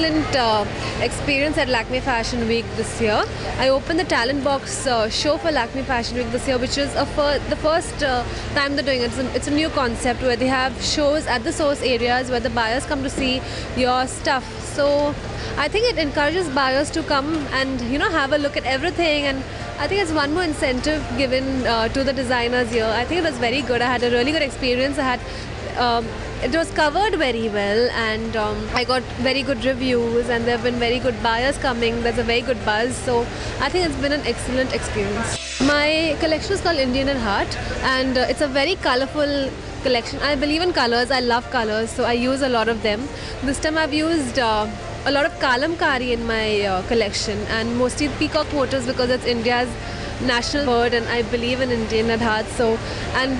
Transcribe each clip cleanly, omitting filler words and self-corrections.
excellent experience at Lakme Fashion Week this year. I opened the Talent Box show for Lakme Fashion Week this year, which is the first time they're doing it. It's a new concept where they have shows at the source areas where the buyers come to see your stuff. So I think it encourages buyers to come and have a look at everything, and I think it's one more incentive given to the designers here. I think it was very good. I had a really good experience. It was covered very well, and I got very good reviews, and there have been very good buyers coming. There's a very good buzz, so I think it's been an excellent experience. My collection is called Indian at Heart, and it's a very colorful collection. I believe in colors. I love colors, so I use a lot of them. This time I've used a lot of kalamkari in my collection, and mostly peacock motifs because it's India's national bird, and I believe in Indian at heart.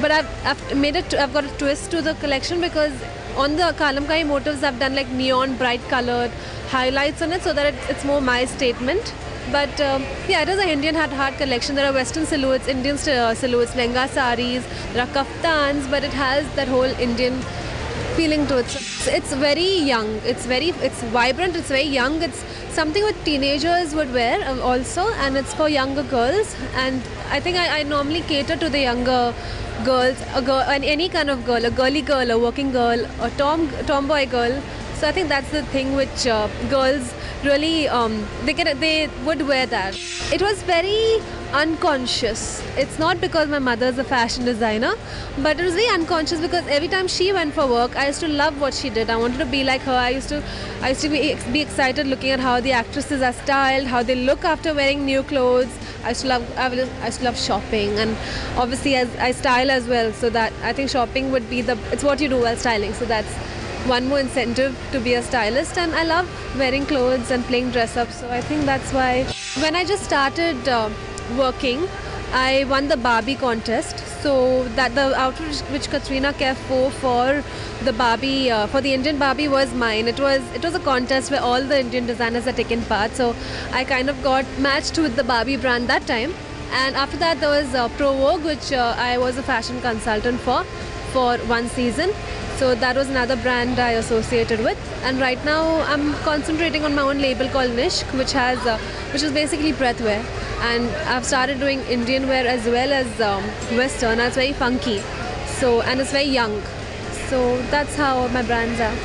But I've got a twist to the collection because on the kalamkari motifs I've done like neon bright colored highlights on it so that it's more my statement. But yeah, it is an Indian at heart collection. There are Western silhouettes, Indian silhouettes, lehenga saris, there are kaftans, but it has that whole Indian feeling to it. So it's very young, it's vibrant, it's very young. It's something what teenagers would wear also, and it's for younger girls. And I think I normally cater to the younger girls, and any kind of girl, a girly girl, a working girl, a tomboy girl. So I think that's the thing which girls really they would wear that. It was very unconscious. It's not because my mother is a fashion designer, but it was very unconscious because every time she went for work, I used to love what she did. I wanted to be like her. I used to be excited looking at how the actresses are styled, how they look after wearing new clothes. I used to love shopping, and obviously as I style as well. So that I think shopping would be it's what you do while styling. So that's one more incentive to be a stylist, and I love wearing clothes and playing dress up. So I think that's why when I just started working, I won the Barbie contest. So that the outfit which Katrina Kaif wore for the Barbie, for the Indian Barbie was mine. It was a contest where all the Indian designers had taken part. So I kind of got matched with the Barbie brand that time. And after that there was Pro Vogue, which I was a fashion consultant for one season. So that was another brand I associated with, and right now I'm concentrating on my own label called Nishq, which is basically breathwear, and I've started doing Indian wear as well as Western. It's very funky, and it's very young. So that's how my brands are.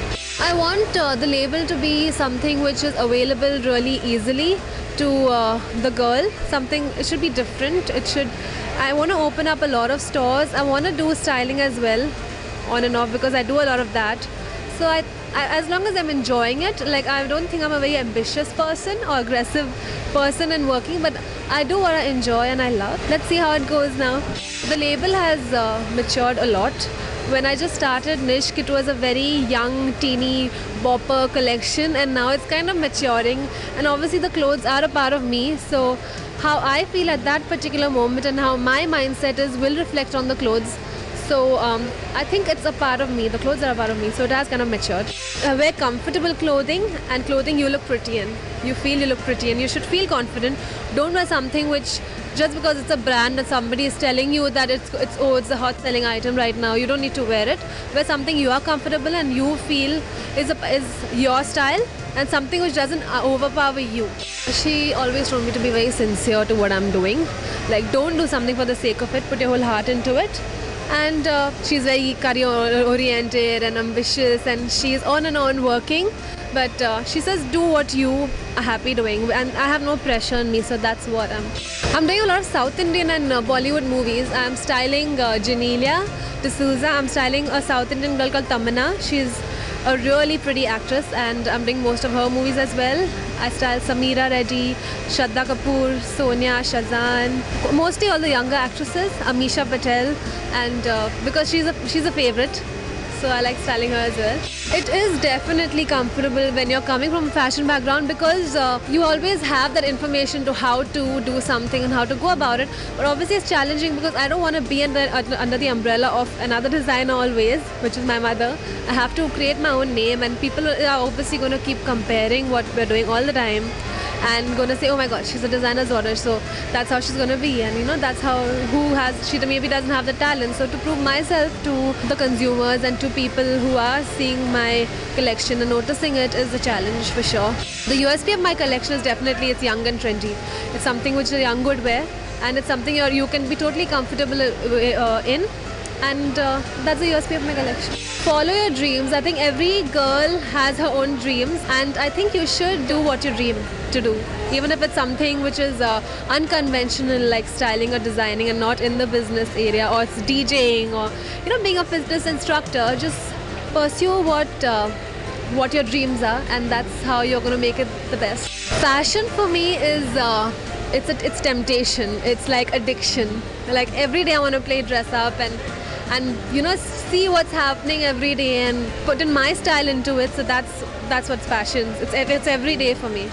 I want the label to be something which is available really easily to the girl. It should be different. I want to open up a lot of stores. I want to do styling as well, on and off, because I do a lot of that. So I as long as I'm enjoying it, like I don't think I'm a very ambitious person or aggressive person in working, but I do what I enjoy and I love. Let's see how it goes now. The label has matured a lot. When I just started Nishq, it was a very young, teeny, bopper collection, and now it's kind of maturing, and obviously the clothes are a part of me. So how I feel at that particular moment and how my mindset is will reflect on the clothes. So I think it's a part of me. The clothes are a part of me. So it has kind of matured. Wear comfortable clothing, and clothing you look pretty in. You feel you look pretty in. You should feel confident. Don't wear something which, just because it's a brand and somebody is telling you that it's a hot selling item right now, you don't need to wear it. Wear something you are comfortable and you feel is your style, and something which doesn't overpower you. She always told me to be very sincere to what I'm doing. Like, don't do something for the sake of it. Put your whole heart into it. And she's very career oriented and ambitious, and she's on and on working, but she says do what you are happy doing, and I have no pressure on me. So that's what I'm doing. A lot of South Indian and Bollywood movies. I'm styling Janelia D'Souza. I'm styling a South Indian girl called Tamanna. She's a really pretty actress, and I'm doing most of her movies as well. I style Sameera Reddy, Shraddha Kapoor, Sonia, Shazan, mostly all the younger actresses, Amisha Patel, and because she's a favorite, so I like styling her as well. It is definitely comfortable when you're coming from a fashion background, because you always have that information to how to do something and how to go about it. But obviously it's challenging because I don't want to be under the umbrella of another designer always, which is my mother. I have to create my own name, and people are obviously going to keep comparing what we're doing all the time. and gonna say, oh my god, she's a designer's daughter, so that's how she's gonna be. And you know, that's how, she maybe doesn't have the talent. So to prove myself to the consumers and to people who are seeing my collection and noticing it is a challenge for sure. The USP of my collection is definitely it's young and trendy. It's something which a young would wear, and it's something you can be totally comfortable in. And that's the USP of my collection. Follow your dreams. I think every girl has her own dreams, and I think you should do what you dream to do, even if it's something which is unconventional, like styling or designing, and not in the business area, or it's DJing, or you know, being a fitness instructor. Just pursue what your dreams are, and that's how you're going to make it the best. Fashion for me is it's temptation. It's like addiction. Like every day I want to play dress up and you know, see what's happening every day and put in my style into it. So that's what's fashion. It's every day for me.